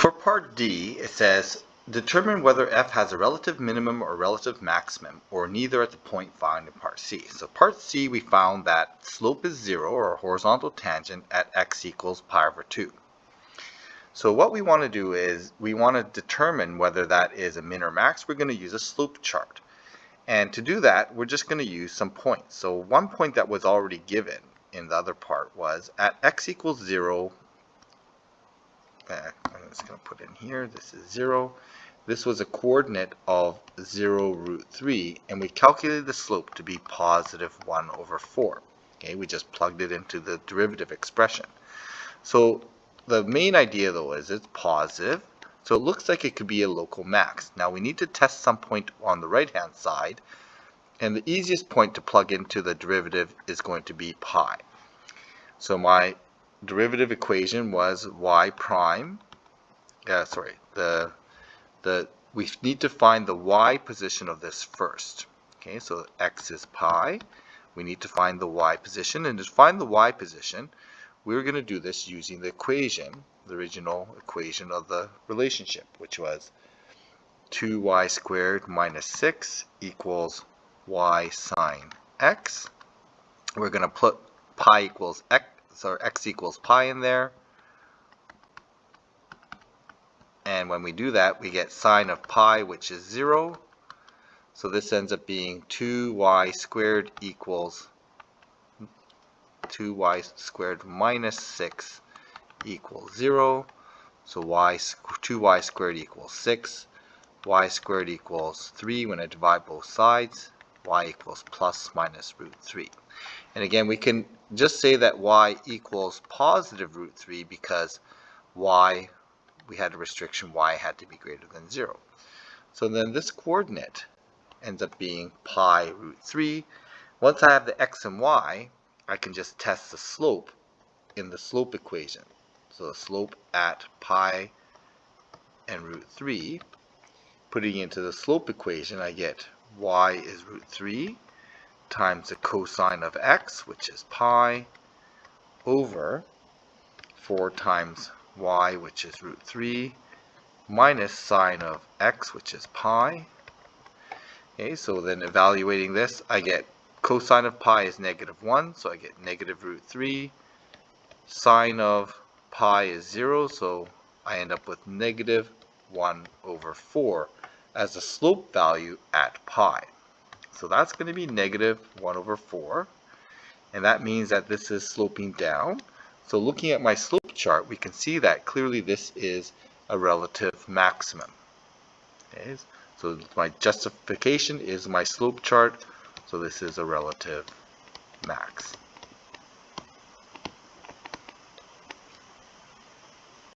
For part D, it says, determine whether f has a relative minimum or relative maximum, or neither at the point found in part C. So part C, we found that slope is 0, or horizontal tangent, at x equals pi over 2. So what we want to do is, we want to determine whether that is a min or max. We're going to use a slope chart. And to do that, we're just going to use some points. So one point that was already given in the other part was, at x equals 0, I'm just going to put in here, this is 0. This was a coordinate of 0 root 3, and we calculated the slope to be positive 1 over 4. Okay, we just plugged it into the derivative expression. So the main idea though is it's positive, so it looks like it could be a local max. Now we need to test some point on the right hand side, and the easiest point to plug into the derivative is going to be pi. So my derivative equation was y prime, we need to find the y position of this first. Okay, so x is pi. We need to find the y position, and to find the y position, we're going to do this using the equation, the original equation of the relationship, which was 2y squared minus 6 equals y sine x. We're going to put pi equals x, so x equals pi in there. And when we do that, we get sine of pi, which is 0. So this ends up being 2y squared equals 2y squared minus 6 equals 0. So 2y squared equals 6. Y squared equals 3 when I divide both sides. Y equals plus minus root 3. And again, we can just say that y equals positive root 3 because y, we had a restriction, y had to be greater than 0. So then this coordinate ends up being pi root 3. Once I have the x and y, I can just test the slope in the slope equation. So the slope at pi and root 3, putting into the slope equation, I get y is root 3 times the cosine of x, which is pi, over 4 times y, which is root 3, minus sine of x, which is pi. Okay, so then evaluating this, I get cosine of pi is negative 1, so I get negative root 3. Sine of pi is 0, so I end up with negative 1 over 4 as the slope value at pi. So that's going to be negative 1 over 4, and that means that this is sloping down. So looking at my slope chart, we can see that clearly this is a relative maximum. Okay, so my justification is my slope chart, so this is a relative max.